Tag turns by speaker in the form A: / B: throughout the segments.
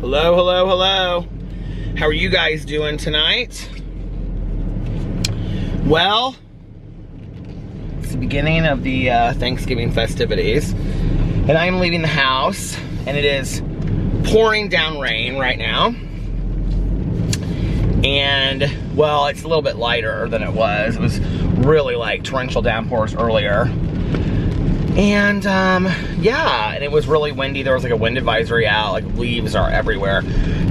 A: Hello, hello, hello. How are you guys doing tonight? Well, it's the beginning of the Thanksgiving festivities, and I'm leaving the house, and it is pouring down rain right now. And, well, it's a little bit lighter than it was. It was really like torrential downpours earlier. And, yeah, and it was really windy. There was like a wind advisory out, like leaves are everywhere.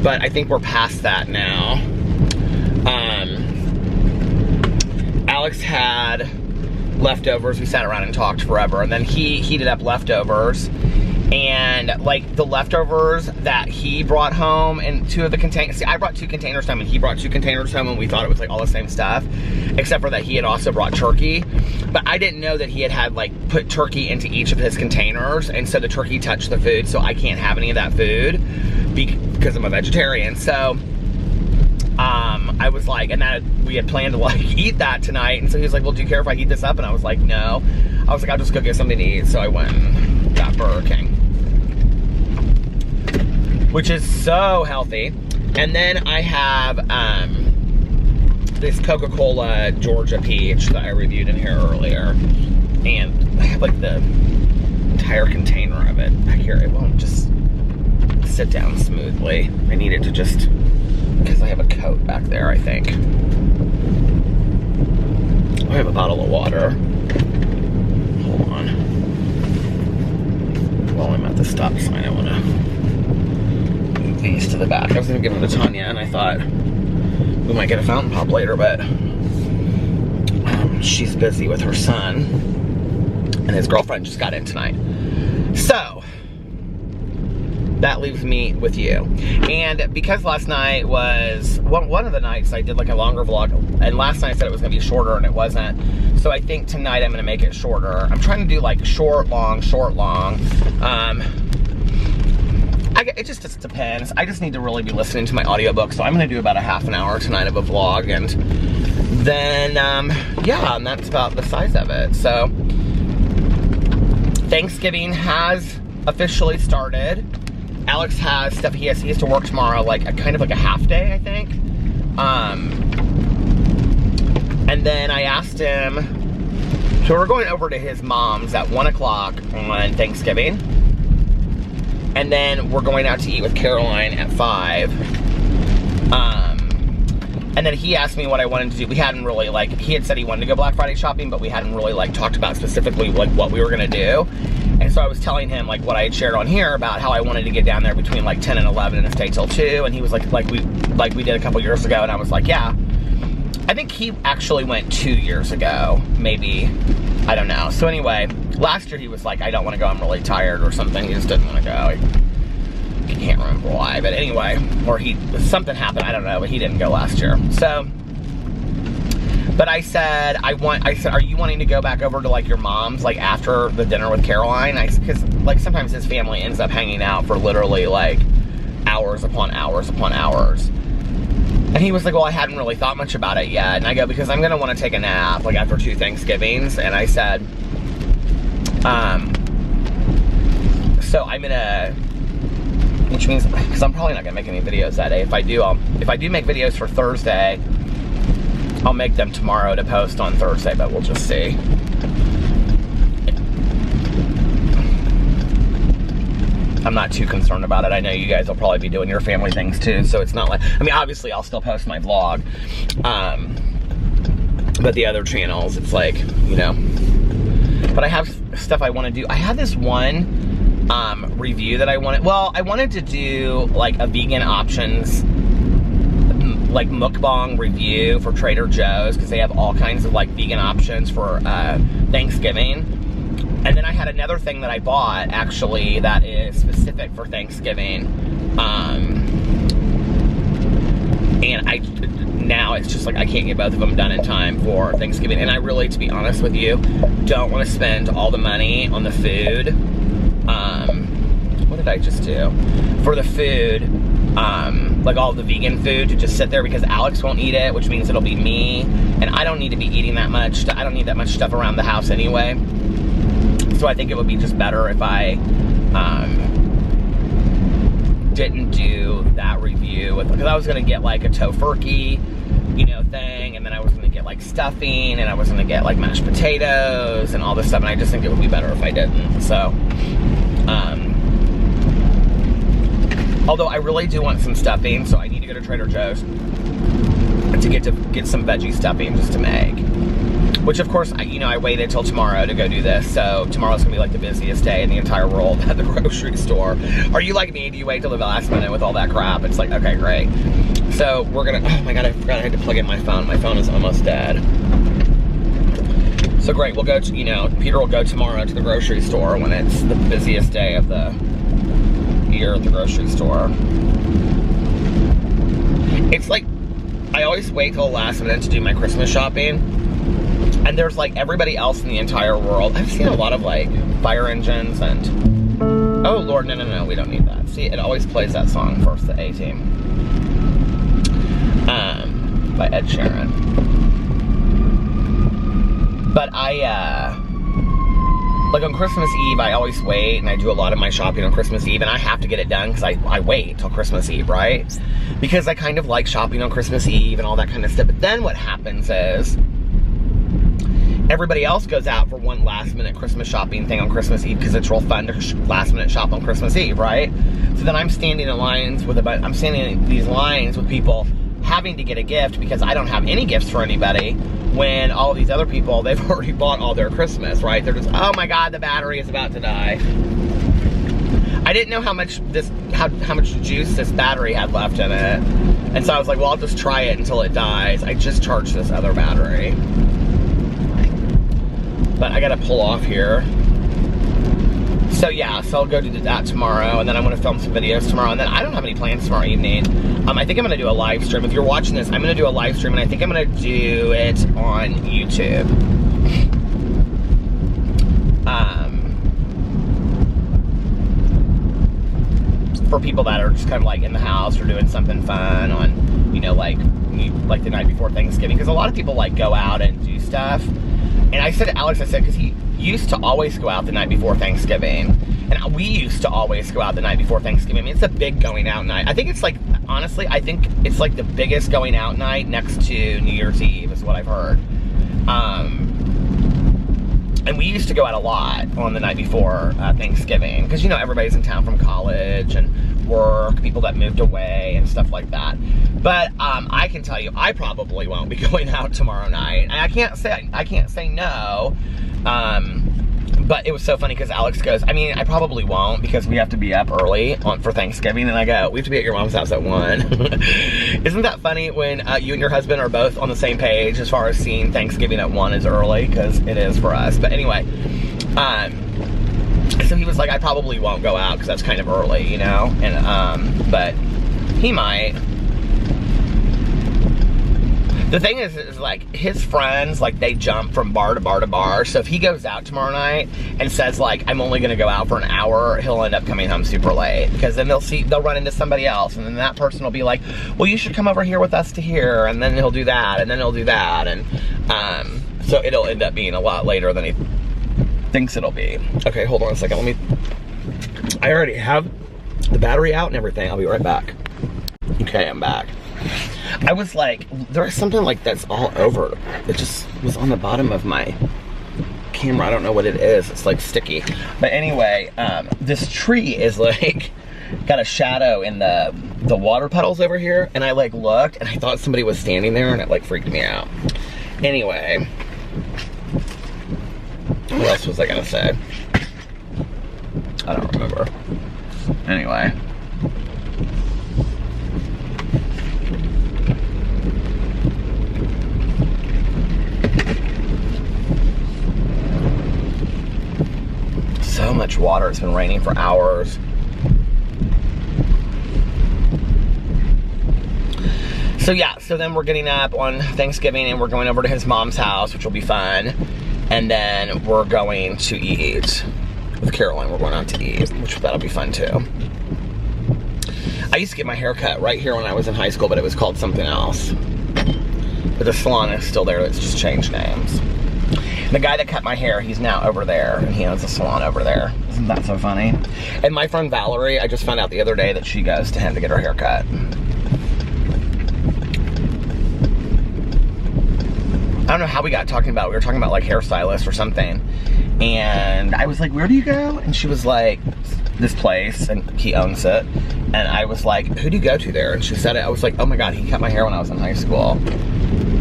A: But I think we're past that now. Alex had leftovers. We sat around and talked forever. And then he heated up leftovers. And, like, the leftovers that he brought home and two of the containers. See, I brought 2 containers home and he brought 2 containers home, and we thought it was, like, all the same stuff. Except for that he had also brought turkey. But I didn't know that he had, like, put turkey into each of his containers. And so the turkey touched the food, so I can't have any of that food because I'm a vegetarian. So, I was like, and that we had planned to, like, eat that tonight. And so he was like, well, do you care if I heat this up? And I was like, no. I was like, I'll just go get something to eat. So I went and got Burger King, which is so healthy. And then I have this Coca-Cola Georgia Peach that I reviewed in here earlier. And I have like the entire container of it back here. It won't just sit down smoothly. I need it to just, because I have a coat back there, I think. I have a bottle of water. Hold on. While I'm at the stop sign, I want to move these to the back. I was going to give them to Tanya, and I thought we might get a fountain pop later, but she's busy with her son, and his girlfriend just got in tonight. So, that leaves me with you. And because last night was one of the nights I did like a longer vlog, and last night I said it was going to be shorter, and it wasn't. So I think tonight I'm going to make it shorter. I'm trying to do like short, long, short, long. It just depends. I just need to really be listening to my audiobook, so I'm going to do about a half an hour tonight of a vlog, and then, yeah, and that's about the size of it. So, Thanksgiving has officially started. Alex has stuff he has to work tomorrow, like a kind of like a half day, I think. And then I asked him, so we're going over to his mom's at 1 o'clock on Thanksgiving. And then we're going out to eat with Caroline at 5. And then he asked me what I wanted to do. We hadn't really, like, he had said he wanted to go Black Friday shopping, but we hadn't really, like, talked about specifically, like, what we were gonna do. And so I was telling him, like, what I had shared on here about how I wanted to get down there between, like, 10 and 11 and stay till 2. And he was like we did a couple years ago. And I was like, yeah. I think he actually went 2 years ago, maybe. I don't know. So anyway, last year he was like, I don't want to go, I'm really tired or something. He just didn't want to go. I can't remember why, but anyway, or something happened, I don't know, but he didn't go last year. So, but I said, are you wanting to go back over to like your mom's, like after the dinner with Caroline? Because like sometimes his family ends up hanging out for literally like hours upon hours upon hours. And he was like, well, I hadn't really thought much about it yet. And I go, because I'm going to want to take a nap, like after 2 Thanksgivings. And I said, so I'm going to, which means, because I'm probably not going to make any videos that day. If I do make videos for Thursday, I'll make them tomorrow to post on Thursday, but we'll just see. I'm not too concerned about it. I know you guys will probably be doing your family things too, so it's not like, I mean, obviously I'll still post my vlog, but the other channels, it's like, you know, but I have stuff I want to do. I had this one review that I wanted to do like a vegan options like mukbang review for Trader Joe's, because they have all kinds of like vegan options for Thanksgiving. And then I had another thing that I bought actually that is specific for Thanksgiving, and now it's just like I can't get both of them done in time for Thanksgiving. And I really, to be honest with you, don't want to spend all the money on the food. What did I just do? For the food, like all the vegan food to just sit there, because Alex won't eat it, which means it'll be me, and I don't need to be eating that much. I don't need that much stuff around the house anyway. So I think it would be just better if I didn't do that review because I was gonna get like a tofurkey, you know, thing, and then I was gonna get like stuffing, and I was gonna get like mashed potatoes and all this stuff, and I just think it would be better if I didn't. So, although I really do want some stuffing, so I need to go to Trader Joe's to get some veggie stuffing just to make. Which of course, I waited till tomorrow to go do this, so tomorrow's gonna be like the busiest day in the entire world at the grocery store. Are you like me? Do you wait till the last minute with all that crap? It's like, okay, great. So we're gonna, oh my God, I forgot I had to plug in my phone. My phone is almost dead. So great, we'll go to, Peter will go tomorrow to the grocery store when it's the busiest day of the year at the grocery store. It's like, I always wait till the last minute to do my Christmas shopping. And there's like everybody else in the entire world. I've seen a lot of like fire engines and, oh Lord, no, we don't need that. See, it always plays that song first, the A-Team. By Ed Sheeran. But like on Christmas Eve, I always wait and I do a lot of my shopping on Christmas Eve, and I have to get it done because I wait till Christmas Eve, right? Because I kind of like shopping on Christmas Eve and all that kind of stuff. But then what happens is, everybody else goes out for one last minute Christmas shopping thing on Christmas Eve because it's real fun to last minute shop on Christmas Eve, right? So then I'm standing in lines with these lines with people having to get a gift because I don't have any gifts for anybody, when all these other people, they've already bought all their Christmas, right? They're just, oh my God, the battery is about to die. I didn't know how much juice this battery had left in it. And so I was like, well, I'll just try it until it dies. I just charged this other battery. But I gotta pull off here. So yeah, so I'll go do that tomorrow, and then I'm gonna film some videos tomorrow, and then I don't have any plans tomorrow evening. I think I'm gonna do a live stream. If you're watching this, I'm gonna do a live stream, and I think I'm gonna do it on YouTube. For people that are just kind of like in the house or doing something fun on, like the night before Thanksgiving, because a lot of people like go out and do stuff. And I said to Alex, because he used to always go out the night before Thanksgiving. And we used to always go out the night before Thanksgiving. I mean, it's a big going out night. I think it's like, honestly, I think it's like the biggest going out night next to New Year's Eve is what I've heard. And we used to go out a lot on the night before Thanksgiving. Because, everybody's in town from college and work, people that moved away and stuff like that. But I can tell you, I probably won't be going out tomorrow night. And I can't say no. But it was so funny because Alex goes, I probably won't because we have to be up early for Thanksgiving. And I go, we have to be at your mom's house at 1. Isn't that funny when you and your husband are both on the same page as far as seeing Thanksgiving at 1 is early? Because it is for us. But anyway, so he was like, I probably won't go out because that's kind of early, And, but he might. The thing is like, his friends, like, they jump from bar to bar to bar. So if he goes out tomorrow night and says, like, I'm only gonna go out for an hour, he'll end up coming home super late. Because then they'll run into somebody else. And then that person will be like, well, you should come over here with us to here. And then he'll do that. And then he'll do that. And so it'll end up being a lot later than he thinks it'll be. Okay, hold on a second. I already have the battery out and everything. I'll be right back. Okay, I'm back. I was like, there's something like that's all over. It just was on the bottom of my camera. I don't know what it is. It's like sticky. But anyway, this tree is like, got a shadow in the water puddles over here. And I like looked and I thought somebody was standing there and it like freaked me out. Anyway, what else was I gonna say? I don't remember. Anyway. So much water. It's been raining for hours. So yeah, so then we're getting up on Thanksgiving and we're going over to his mom's house, which will be fun. And then we're going to eat with Caroline. We're going out to eat, which that'll be fun too. I used to get my hair cut right here when I was in high school, but it was called something else. But the salon is still there. It's just changed names. The guy that cut my hair, he's now over there, and he owns a salon over there. Isn't that so funny? And my friend Valerie, I just found out the other day that she goes to him to get her hair cut. I don't know how we got talking about, we were talking about like hairstylists or something. And I was like, where do you go? And she was like, this place, and he owns it. And I was like, who do you go to there? And she said it. I was like, oh my God, he cut my hair when I was in high school.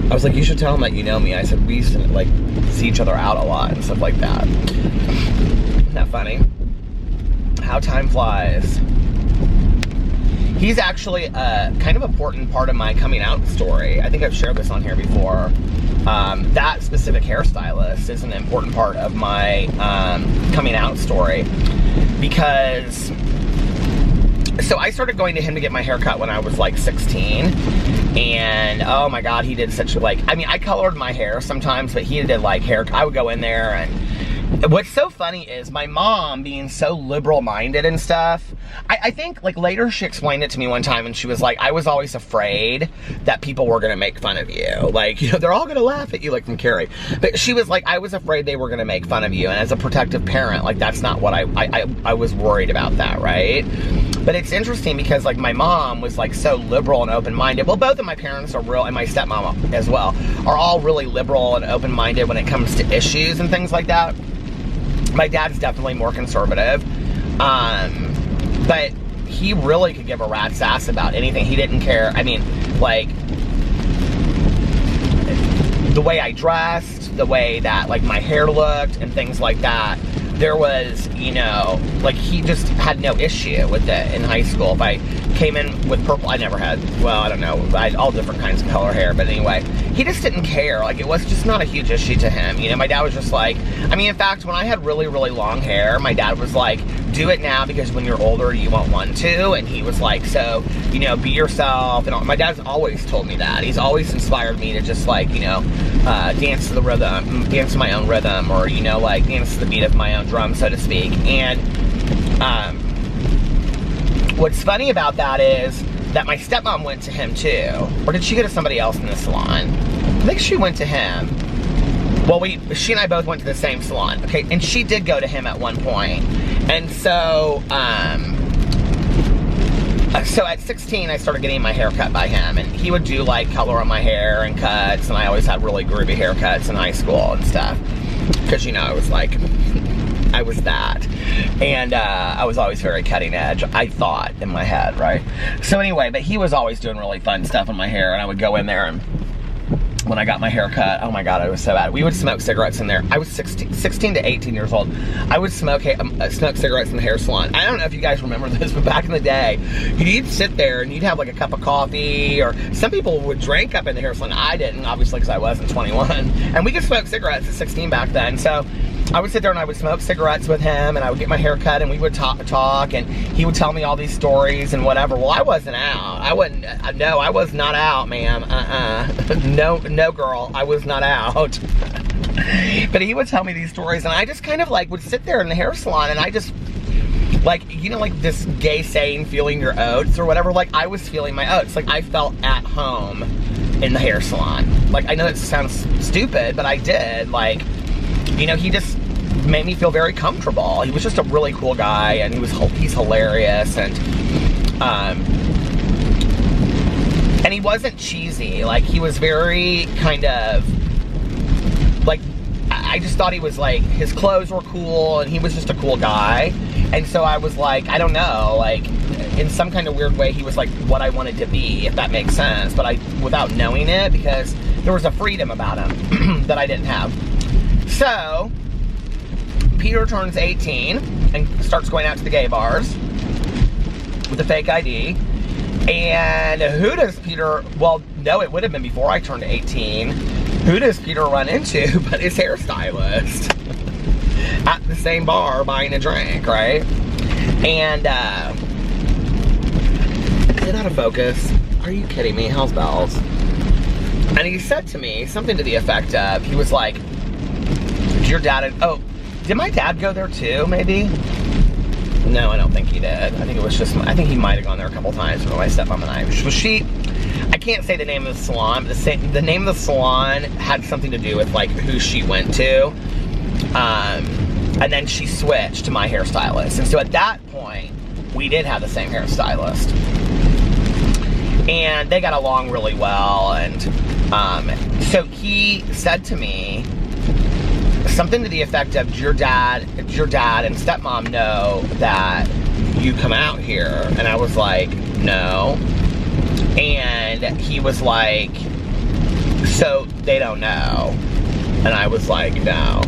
A: I was like, you should tell him that you know me. I said, we used to like see each other out a lot and stuff like that. Isn't that funny? How time flies. He's actually a kind of important part of my coming out story. I think I've shared this on here before. That specific hairstylist is an important part of my coming out story, because so I started going to him to get my hair cut when I was like 16, and oh my God, he did such like, I mean, I colored my hair sometimes, but he did like hair, I would go in there, and what's so funny is my mom being so liberal-minded and stuff, I think like later she explained it to me one time, and she was like, I was always afraid that people were gonna make fun of you. Like, you know, they're all gonna laugh at you, like from Carrie. But she was like, I was afraid they were gonna make fun of you, and as a protective parent, like that's not what I was worried about that, right? But it's interesting because like my mom was like so liberal and open-minded. Well, both of my parents are real, and my stepmom as well, are all really liberal and open-minded when it comes to issues and things like that. My dad's definitely more conservative, but he really could give a rat's ass about anything. He didn't care. I mean, like, the way I dressed, the way that, like, my hair looked and things like that, there was, you know, like, he just had no issue with it in high school. If I came in with purple, I never had, well, I don't know, I had all different kinds of color hair, but anyway, he just didn't care. Like, it was just not a huge issue to him. You know, my dad was just like, I mean, in fact, when I had really, really long hair, my dad was like, do it now because when you're older, you won't want to. And he was like, so, you know, be yourself. And all. My dad's always told me that. He's always inspired me to just, like, you know, dance to the rhythm, dance to my own rhythm, or, you know, like, dance to the beat of my own drum, so to speak. And what's funny about that is that my stepmom went to him too. Or did she go to somebody else in the salon? I think she went to him. Well, she and I both went to the same salon, okay? And she did go to him at one point. And so, so at 16, I started getting my hair cut by him. And he would do, like, color on my hair and cuts. And I always had really groovy haircuts in high school and stuff. Because, you know, I was like, I was that. And I was always very cutting edge, I thought, in my head, right? So anyway, but he was always doing really fun stuff on my hair. And I would go in there, and when I got my hair cut, oh my God, it was so bad. We would smoke cigarettes in there. I was 16 to 18 years old. I would smoke cigarettes in the hair salon. I don't know if you guys remember this, but back in the day, you'd sit there and you'd have like a cup of coffee, or some people would drink up in the hair salon. I didn't, obviously, because I wasn't 21. And we could smoke cigarettes at 16 back then. So I would sit there and I would smoke cigarettes with him, and I would get my hair cut, and we would talk, and he would tell me all these stories and whatever. Well, I wasn't out. I wasn't, no, I was not out, ma'am. No, girl, I was not out. But he would tell me these stories, and I just kind of like would sit there in the hair salon, and I just, like, you know, like this gay saying, feeling your oats or whatever, like I was feeling my oats. Like I felt at home in the hair salon. Like, I know that sounds stupid, but I did. Like, you know, he just made me feel very comfortable. He was just a really cool guy, and he's hilarious, and he wasn't cheesy. Like, he was very kind of, like, I just thought he was like, his clothes were cool, and he was just a cool guy. And so I was like, I don't know, like, in some kind of weird way, he was like what I wanted to be, if that makes sense. But without knowing it, because there was a freedom about him that I didn't have. So, Peter turns 18 and starts going out to the gay bars with a fake ID. And who does Peter, well, no, it would have been before I turned 18. Who does Peter run into but his hairstylist at the same bar buying a drink, right? And, is it out of focus? Are you kidding me? How's bells? And he said to me something to the effect of, he was like, did your dad, did my dad go there too, maybe? No, I don't think he did. I think it was just, I think he might have gone there a couple times with my stepmom and I. Was she, I can't say the name of the salon, but the name of the salon had something to do with, like, who she went to. And then she switched to my hairstylist. And so at that point, we did have the same hairstylist. And they got along really well. And so he said to me something to the effect of, your dad and stepmom know that you come out here. And I was like, no. And he was like, so they don't know. And I was like, no.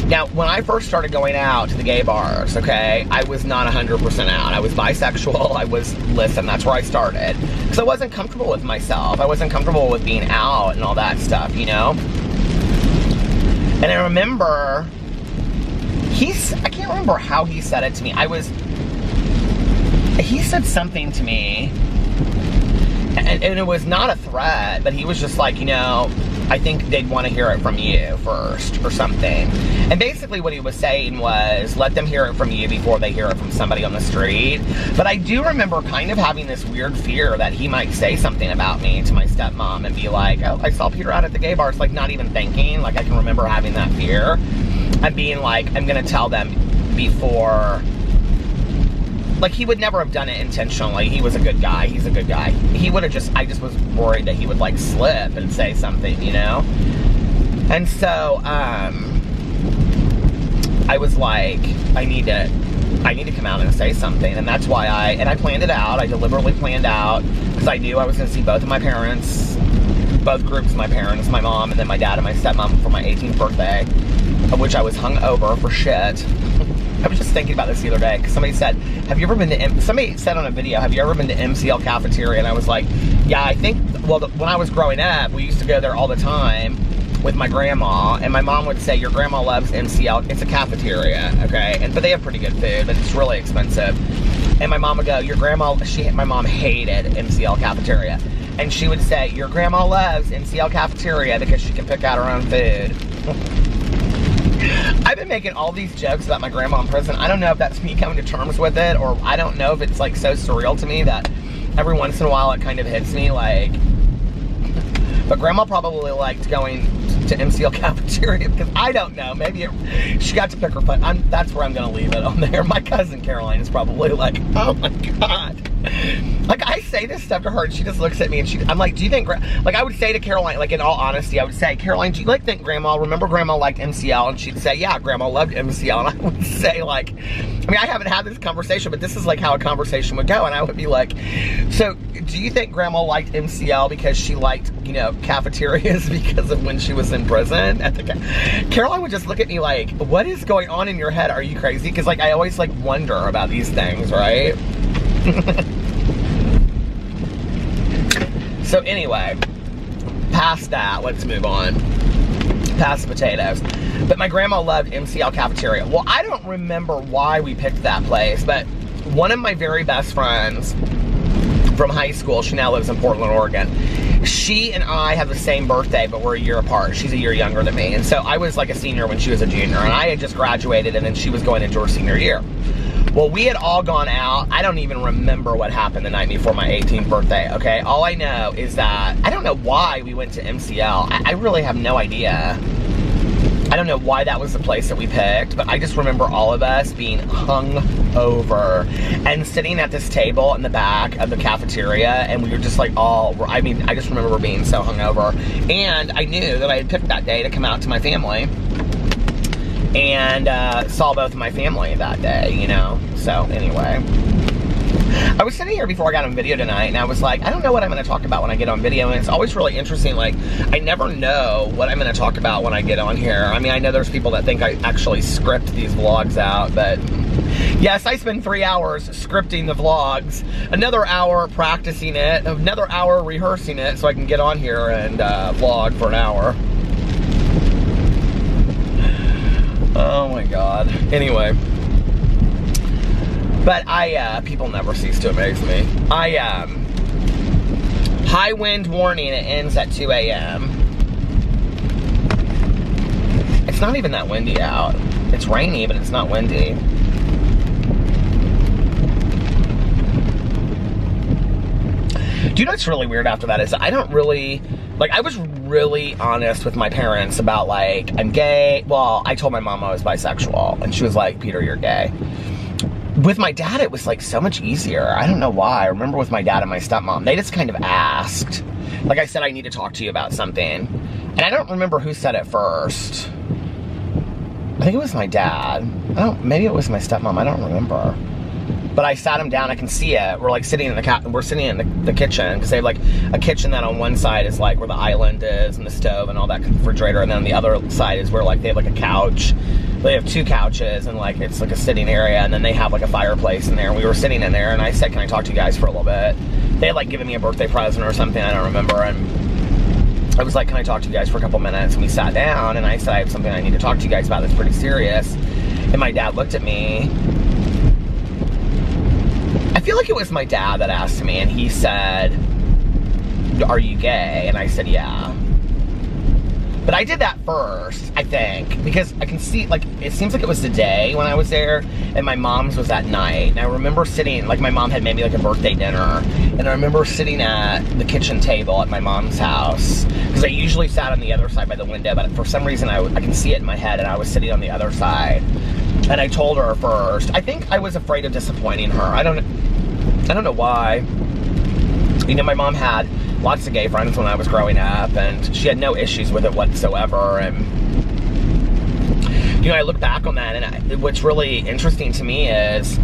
A: Now, when I first started going out to the gay bars, okay, I was not 100% out. I was bisexual. Listen, that's where I started. Because I wasn't comfortable with myself. I wasn't comfortable with being out and all that stuff, you know? And I remember, I can't remember how he said it to me. He said something to me, and it was not a threat, but he was just like, you know, I think they'd want to hear it from you first or something. And basically what he was saying was, let them hear it from you before they hear it from somebody on the street. But I do remember kind of having this weird fear that he might say something about me to my stepmom and be like, oh, I saw Peter out at the gay bar. It's like not even thinking. Like I can remember having that fear and being like, I'm going to tell them before. Like, he would never have done it intentionally. He was a good guy. He's a good guy. He would have I just was worried that he would, like, slip and say something, you know? And so, I was like, I need to come out and say something. And that's why I planned it out. I deliberately planned out, because I knew I was going to see both of my parents, both groups of my parents, my mom, and then my dad and my stepmom for my 18th birthday, of which I was hung over for shit. I was just thinking about this the other day, because somebody said, somebody said on a video, have you ever been to MCL cafeteria? And I was like, yeah, I think, well, when I was growing up, we used to go there all the time with my grandma, and my mom would say, your grandma loves MCL, it's a cafeteria, okay? But they have pretty good food, but it's really expensive. And my mom would go, my mom hated MCL cafeteria. And she would say, your grandma loves MCL cafeteria because she can pick out her own food. I've been making all these jokes about my grandma in prison. I don't know if that's me coming to terms with it, or I don't know if it's like so surreal to me that every once in a while it kind of hits me like, but grandma probably liked going to MCL cafeteria, because I don't know, maybe she got to pick her foot. That's where I'm gonna leave it on there. My cousin Caroline is probably like, oh my God. Like, I say this stuff to her and she just looks at me and I'm like, do you think, like, I would say to Caroline, like, in all honesty, I would say, Caroline, do you like think remember grandma liked MCL? And she'd say, yeah, grandma loved MCL. And I would say, like, I mean, I haven't had this conversation, but this is like how a conversation would go. And I would be like, so do you think grandma liked MCL because she liked, you know, cafeterias because of when she was in prison at the Caroline would just look at me like, what is going on in your head? Are you crazy? Because, like, I always, like, wonder about these things, right? So anyway, past that, let's move on. Past the potatoes. But my grandma loved MCL cafeteria. Well, I don't remember why we picked that place, but one of my very best friends from high school, she now lives in Portland, Oregon. She and I have the same birthday, but we're a year apart. She's a year younger than me. And so I was like a senior when she was a junior, and I had just graduated, and then she was going into her senior year. Well, we had all gone out. I don't even remember what happened the night before my 18th birthday, okay? All I know is that, I don't know why we went to MCL. I really have no idea. I don't know why that was the place that we picked, but I just remember all of us being hung over and sitting at this table in the back of the cafeteria, and we were just like I just remember being so hungover. And I knew that I had picked that day to come out to my family, and saw both of my family that day, you know? So anyway, I was sitting here before I got on video tonight, and I was like, I don't know what I'm going to talk about when I get on video, and it's always really interesting. Like, I never know what I'm going to talk about when I get on here. I mean, I know there's people that think I actually script these vlogs out, but yes, I spend 3 hours scripting the vlogs, another hour practicing it, another hour rehearsing it so I can get on here and vlog for an hour. Oh my God. Anyway. But people never cease to amaze me. High wind warning, it ends at 2 a.m. It's not even that windy out. It's rainy, but it's not windy. Do you know what's really weird after that is I don't really, like, I was really honest with my parents about, like, I'm gay. Well, I told my mom I was bisexual, and she was like, Peter, you're gay. With my dad, it was, like, so much easier. I don't know why. I remember with my dad and my stepmom, they just kind of asked. Like I said, I need to talk to you about something. And I don't remember who said it first. I think it was my dad. Maybe it was my stepmom. I don't remember. But I sat him down. I can see it. We're like sitting in the kitchen, because they have like a kitchen that on one side is like where the island is and the stove and all that refrigerator, and then on the other side is where like they have like a couch. They have 2 couches, and like it's like a sitting area, and then they have like a fireplace in there. And we were sitting in there, and I said, "Can I talk to you guys for a little bit?" They had like given me a birthday present or something. I don't remember. And I was like, "Can I talk to you guys for a couple minutes?" And we sat down, and I said, "I have something I need to talk to you guys about that's pretty serious." And my dad looked at me. I feel like it was my dad that asked me, and he said, "Are you gay?" And I said, "Yeah." But I did that first, I think, because I can see, like, it seems like it was the day when I was there, and my mom's was that night. And I remember sitting, like, my mom had made me, like, a birthday dinner, and I remember sitting at the kitchen table at my mom's house, because I usually sat on the other side by the window, but for some reason I can see it in my head, and I was sitting on the other side. And I told her first. I think I was afraid of disappointing her. I don't know why. You know, my mom had lots of gay friends when I was growing up, and she had no issues with it whatsoever. And you know, I look back on that, and what's really interesting to me is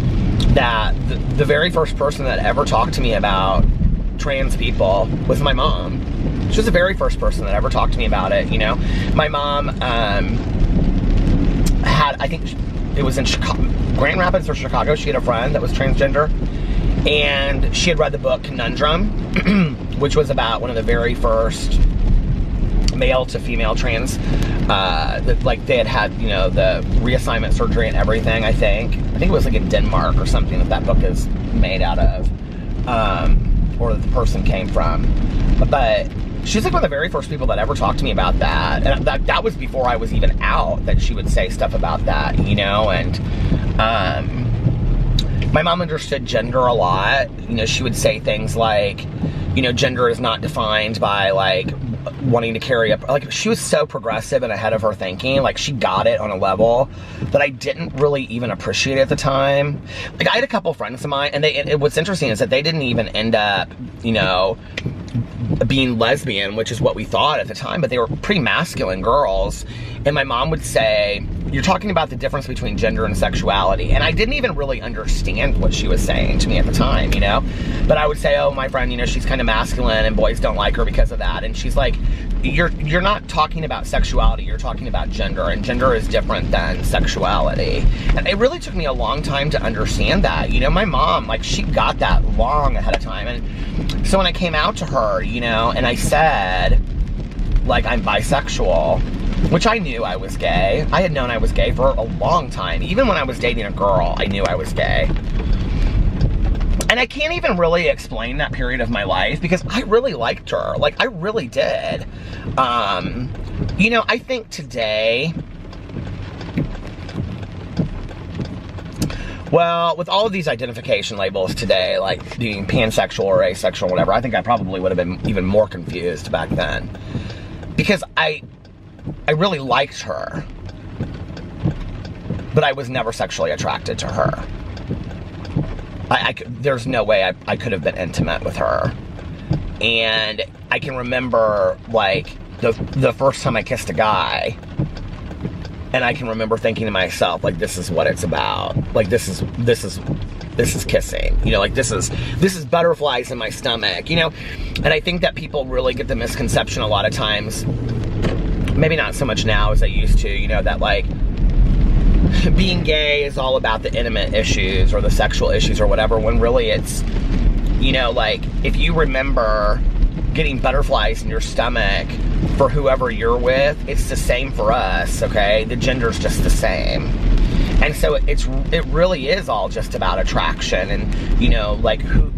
A: that the very first person that ever talked to me about trans people was my mom. She was the very first person that ever talked to me about it. You know, my mom had, I think it was in Chicago, Grand Rapids or Chicago. She had a friend that was transgender, and she had read the book Conundrum, which was about one of the very first male to female trans, like they had, you know, the reassignment surgery and everything. I think it was like in Denmark or something that book is made out of, or that the person came from. But she's like one of the very first people that ever talked to me about that, and that was before I was even out, that she would say stuff about that, you know. And my mom understood gender a lot. You know, she would say things like, you know, gender is not defined by like wanting to carry up. Like, she was so progressive and ahead of her thinking. Like, she got it on a level that I didn't really even appreciate at the time. Like, I had a couple friends of mine, and what's interesting is that they didn't even end up, you know, being lesbian, which is what we thought at the time, but they were pretty masculine girls. And my mom would say, "You're talking about the difference between gender and sexuality." And I didn't even really understand what she was saying to me at the time, you know? But I would say, "Oh, my friend, you know, she's kind of masculine and boys don't like her because of that." And she's like, you're not talking about sexuality, you're talking about gender, and gender is different than sexuality." And it really took me a long time to understand that. You know, my mom, like, she got that long ahead of time. And so when I came out to her, you know, and I said, like, I'm bisexual, which I knew I was gay. I had known I was gay for a long time. Even when I was dating a girl, I knew I was gay. And I can't even really explain that period of my life, because I really liked her. Like, I really did. You know, I think today, well, with all of these identification labels today, like being pansexual or asexual, whatever, I think I probably would have been even more confused back then. Because I really liked her, but I was never sexually attracted to her. There's no way I could have been intimate with her. And I can remember, like, the first time I kissed a guy, and I can remember thinking to myself, like, this is what it's about. Like, this is kissing. You know, like, this is butterflies in my stomach, you know? And I think that people really get the misconception a lot of times, maybe not so much now as they used to, you know, that, like, being gay is all about the intimate issues or the sexual issues or whatever, when really it's, you know, like, if you remember getting butterflies in your stomach for whoever you're with, it's the same for us, okay? The gender's just the same. And so it really is all just about attraction and, you know, like, who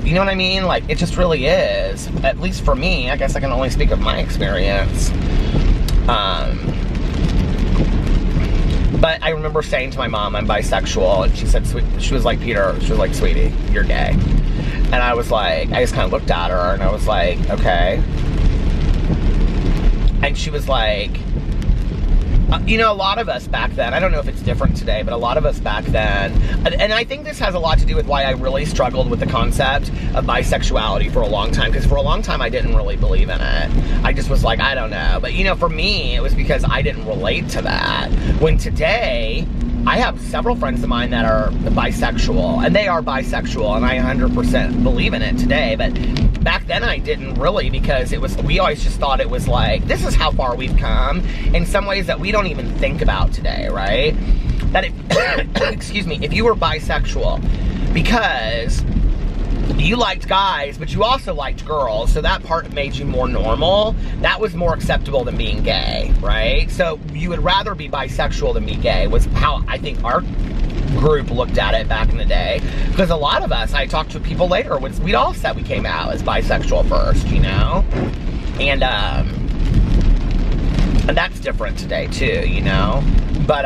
A: you know what I mean? Like, it just really is. At least for me, I guess I can only speak of my experience. But I remember saying to my mom, I'm bisexual, and she said, she was like, Peter, she was like, sweetie, you're gay. And I was like, I just kind of looked at her, and I was like, okay. And she was like, you know, a lot of us back then, I don't know if it's different today, but a lot of us back then, and I think this has a lot to do with why I really struggled with the concept of bisexuality for a long time, because for a long time I didn't really believe in it. I just was like, I don't know. But, you know, for me, it was because I didn't relate to that. When today, I have several friends of mine that are bisexual, and they are bisexual, and I 100% believe in it today, but back then I didn't really, because we always just thought it was like, this is how far we've come in some ways that we don't even think about today, right? That if, excuse me, if you were bisexual because you liked guys, but you also liked girls, so that part made you more normal, that was more acceptable than being gay, right? So you would rather be bisexual than be gay, was how I think our group looked at it back in the day. Because a lot of us, I talked to people later, we'd all said we came out as bisexual first, you know? And that's different today too, you know? But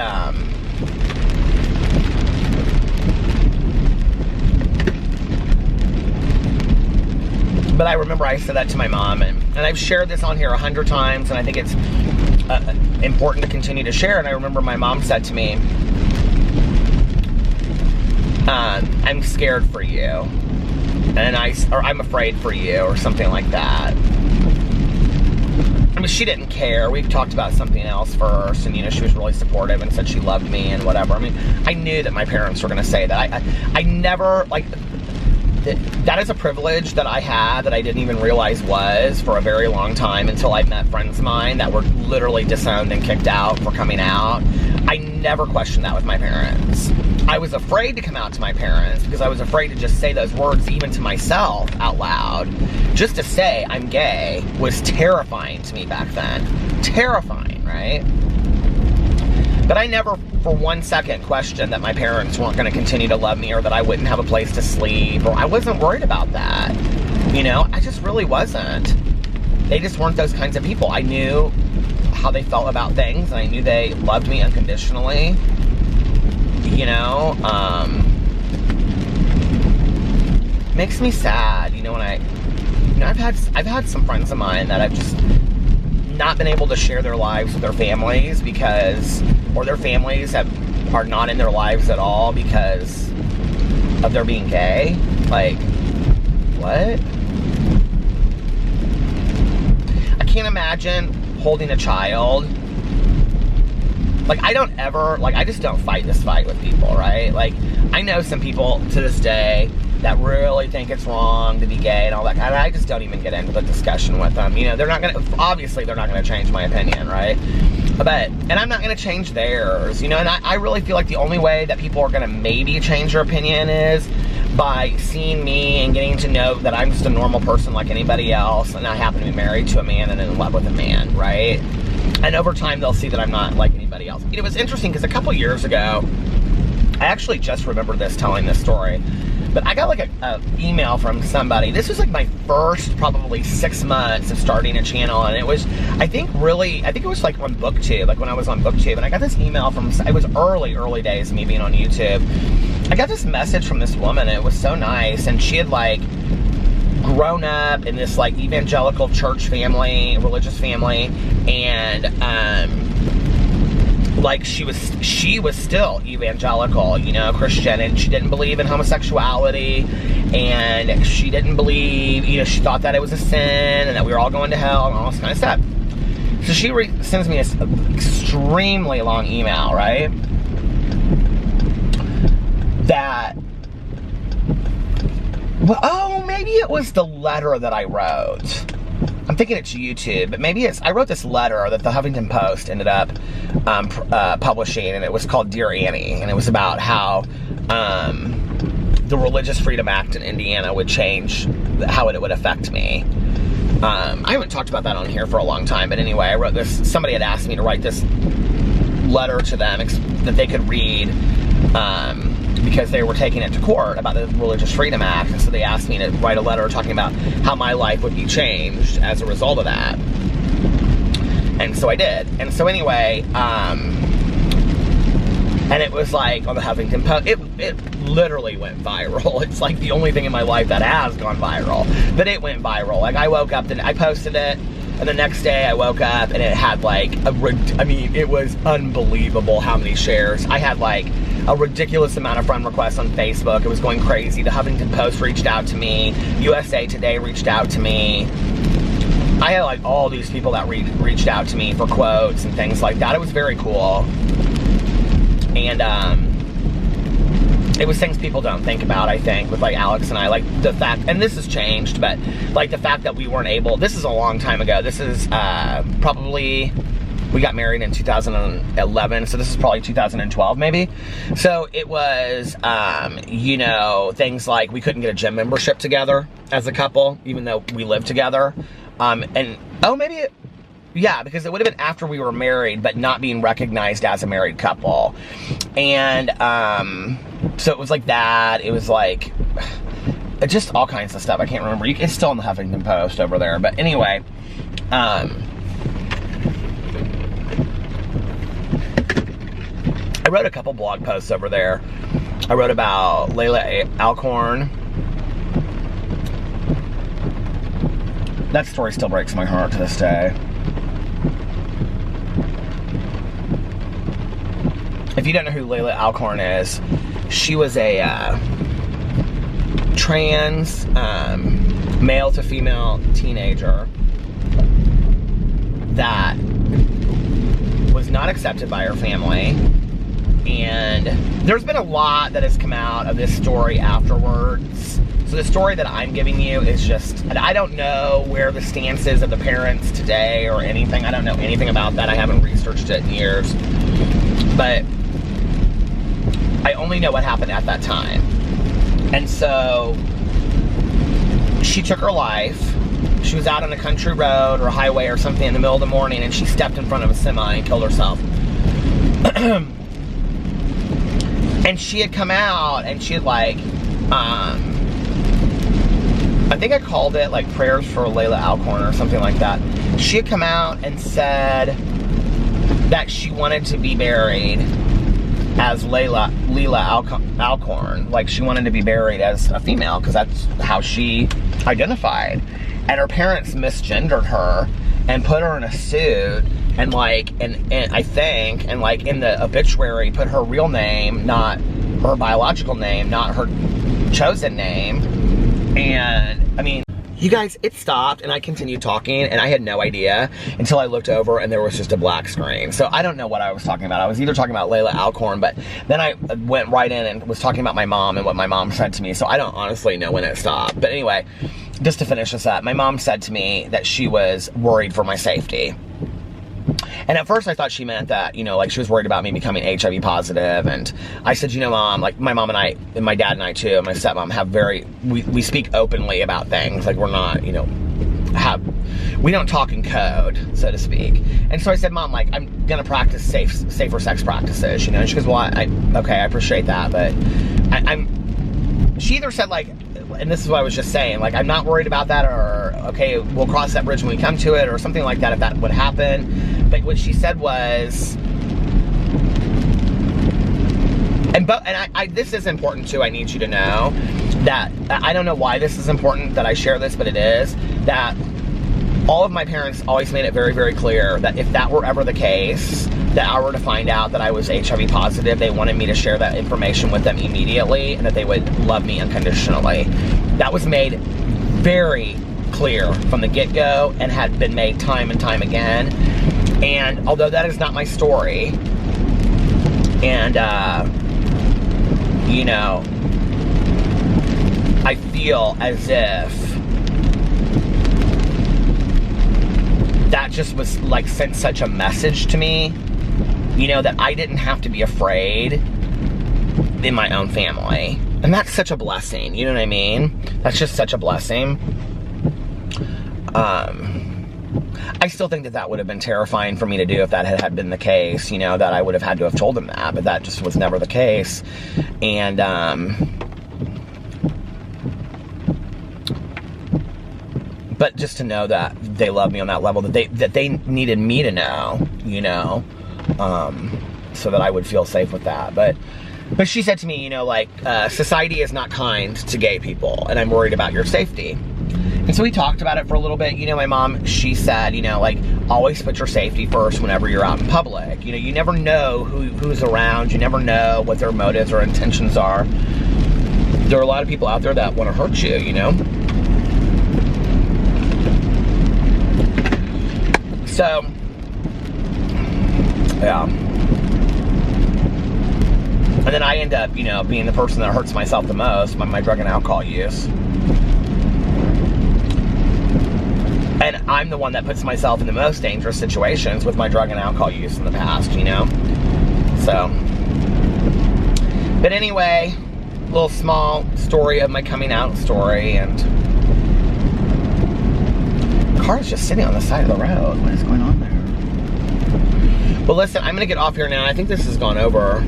A: I remember I said that to my mom, and I've shared this on here 100 times, and I think it's important to continue to share. And I remember my mom said to me, I'm scared for you, and I'm afraid for you, or something like that. I mean, she didn't care. We talked about something else first, and, you know, she was really supportive and said she loved me and whatever. I mean, I knew that my parents were going to say that. I never, like, that is a privilege that I had that I didn't even realize was for a very long time, until I met friends of mine that were literally disowned and kicked out for coming out. I never questioned that with my parents. I was afraid to come out to my parents because I was afraid to just say those words even to myself out loud. Just to say I'm gay was terrifying to me back then. Terrifying, right? But I never for 1 second questioned that my parents weren't going to continue to love me, or that I wouldn't have a place to sleep, or I wasn't worried about that. You know, I just really wasn't. They just weren't those kinds of people. I knew how they felt about things, and I knew they loved me unconditionally. You know, makes me sad, you know, when I've had some friends of mine that I've just not been able to share their lives with their families or their families are not in their lives at all because of their being gay. Like, what? I can't imagine holding a child. Like, I just don't fight this fight with people, right? Like, I know some people to this day that really think it's wrong to be gay and all that, and I just don't even get into the discussion with them. You know, obviously they're not gonna change my opinion, right? And I'm not gonna change theirs, you know, and I really feel like the only way that people are gonna maybe change their opinion is by seeing me and getting to know that I'm just a normal person like anybody else, and I happen to be married to a man and in love with a man, right? And over time, they'll see that I'm not like anybody else. You know, it was interesting because a couple years ago, I actually just remember telling this story, but I got like a email from somebody. This was like my first probably 6 months of starting a channel, and it was, I think it was like on BookTube, like when I was on BookTube, and I got this email from, it was early days of me being on YouTube. I got this message from this woman, and it was so nice, and she had like grown up in this like evangelical church family, religious family, and like she was still evangelical, you know, Christian, and she didn't believe in homosexuality, and she didn't believe, you know, she thought that it was a sin and that we were all going to hell and all this kind of stuff. So she sends me this extremely long email, right? That, well, oh, maybe it was the letter that I wrote. I'm thinking it's YouTube, but maybe I wrote this letter that the Huffington Post ended up publishing, and it was called Dear Annie, and it was about how the Religious Freedom Act in Indiana would change how it would affect me. I haven't talked about that on here for a long time, but anyway, I wrote this. Somebody had asked me to write this letter to them that they could read, because they were taking it to court about the Religious Freedom Act, and so they asked me to write a letter talking about how my life would be changed as a result of that. And so I did. And so anyway, and it was like on the Huffington Post, it literally went viral. It's like the only thing in my life that has gone viral, but it went viral. Like, I woke up and I posted it And the next day I woke up and it had like I mean, it was unbelievable how many shares. I had like a ridiculous amount of friend requests on Facebook. It was going crazy. The Huffington Post reached out to me. USA Today reached out to me. I had like all these people that reached out to me for quotes and things like that. It was very cool. And it was things people don't think about, I think, with like Alex and I, like the fact, and this has changed, but like the fact that we weren't able, this is a long time ago. This is probably, we got married in 2011, so this is probably 2012 maybe. So it was, you know, things like we couldn't get a gym membership together as a couple, even though we lived together. Yeah, because it would have been after we were married, but not being recognized as a married couple. And so it was like that. It was like just all kinds of stuff. I can't remember. It's still in the Huffington Post over there. But anyway, I wrote a couple blog posts over there. I wrote about Layla Alcorn. That story still breaks my heart to this day. If you don't know who Layla Alcorn is, she was a trans male to female teenager that was not accepted by her family. And there's been a lot that has come out of this story afterwards. So the story that I'm giving you is just, I don't know where the stance is of the parents today or anything. I don't know anything about that. I haven't researched it in years. But I only know what happened at that time. And so she took her life. She was out on a country road or a highway or something in the middle of the morning, and she stepped in front of a semi and killed herself. And she had come out and she had like, I think I called it like prayers for Layla Alcorn or something like that. She had come out and said that she wanted to be buried as Leila Alcorn. Like she wanted to be buried as a female because that's how she identified. And her parents misgendered her and put her in a suit and like, and I think, and like in the obituary put her real name, not her biological name, not her chosen name. And I mean, you guys, it stopped and I continued talking and I had no idea until I looked over and there was just a black screen. So I don't know what I was talking about. I was either talking about Layla Alcorn, but then I went right in and was talking about my mom and what my mom said to me. So I don't honestly know when it stopped. But anyway, just to finish this up, my mom said to me that she was worried for my safety. And at first I thought she meant that, you know, like she was worried about me becoming HIV positive. And I said, you know, Mom, like my mom and I, and my dad and I too, and my stepmom have we speak openly about things. Like we're not, you know, we don't talk in code, so to speak. And so I said, Mom, like I'm gonna practice safer sex practices, you know. And she goes, well, okay, I appreciate that, but she either said like, and this is what I was just saying, like, I'm not worried about that, or, okay, we'll cross that bridge when we come to it, or something like that, if that would happen. But what she said was, and this is important too, I need you to know, that, I don't know why this is important that I share this, but it is, that all of my parents always made it very, very clear that if that were ever the case, that I were to find out that I was HIV positive, they wanted me to share that information with them immediately and that they would love me unconditionally. That was made very clear from the get-go and had been made time and time again. And although that is not my story, and, you know, I feel as if that just was like sent such a message to me, you know, that I didn't have to be afraid in my own family. And that's such a blessing, you know what I mean? That's just such a blessing. I still think that would have been terrifying for me to do if that had been the case, you know, that I would have had to have told them that, but that just was never the case. And, but just to know that they love me on that level, that they needed me to know, you know, so that I would feel safe with that. But she said to me, you know, like, society is not kind to gay people, and I'm worried about your safety. And so we talked about it for a little bit. You know, my mom, she said, you know, like, always put your safety first whenever you're out in public. You know, you never know who's around. You never know what their motives or intentions are. There are a lot of people out there that want to hurt you, you know? So, yeah. And then I end up, you know, being the person that hurts myself the most by my drug and alcohol use. And I'm the one that puts myself in the most dangerous situations with my drug and alcohol use in the past, you know? So, but anyway, little small story of my coming out story, and the car is just sitting on the side of the road. What is going on there? Well, listen, I'm gonna get off here now. I think this has gone over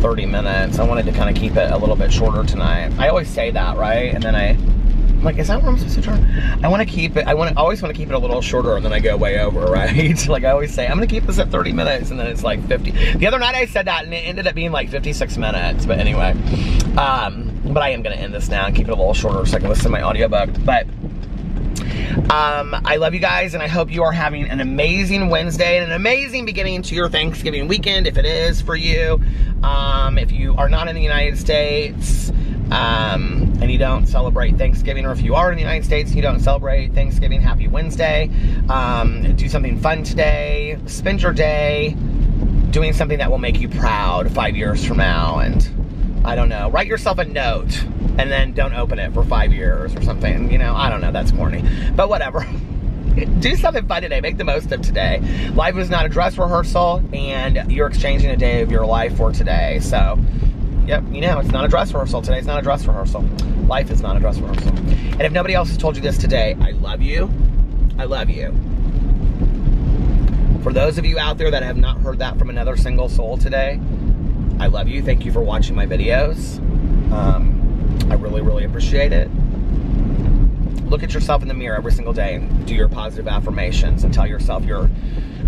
A: 30 minutes. I wanted to kind of keep it a little bit shorter tonight. I always say that, right? And then I'm like, is that where I'm supposed to turn? I want to keep it, I always want to keep it a little shorter, and then I go way over, right? Like I always say, I'm going to keep this at 30 minutes, and then it's like 50. The other night I said that, and it ended up being like 56 minutes, but anyway. But I am going to end this now and keep it a little shorter so I can listen to my audiobook. But I love you guys, and I hope you are having an amazing Wednesday and an amazing beginning to your Thanksgiving weekend, if it is for you. If you are not in the United States, and you don't celebrate Thanksgiving, or if you are in the United States and you don't celebrate Thanksgiving, happy Wednesday. Do something fun today. Spend your day doing something that will make you proud 5 years from now, and I don't know, write yourself a note and then don't open it for 5 years or something, you know, I don't know, that's corny, but whatever. Do something fun today. Make the most of today. Life is not a dress rehearsal, and you're exchanging a day of your life for today. So, yep, you know, it's not a dress rehearsal. Today's not a dress rehearsal. Life is not a dress rehearsal. And if nobody else has told you this today, I love you. I love you. For those of you out there that have not heard that from another single soul today, I love you. Thank you for watching my videos. I really, really appreciate it. Look at yourself in the mirror every single day and do your positive affirmations and tell yourself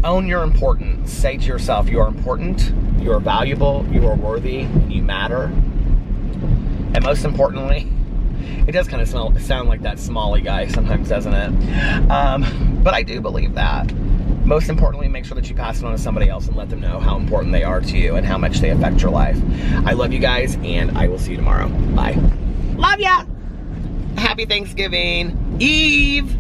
A: own your importance. Say to yourself, you are important, you are valuable, you are worthy, and you matter. And most importantly, it does kind of sound like that Smalley guy sometimes, doesn't it? But I do believe that. Most importantly, make sure that you pass it on to somebody else and let them know how important they are to you and how much they affect your life. I love you guys, and I will see you tomorrow. Bye. Love ya! Happy Thanksgiving Eve!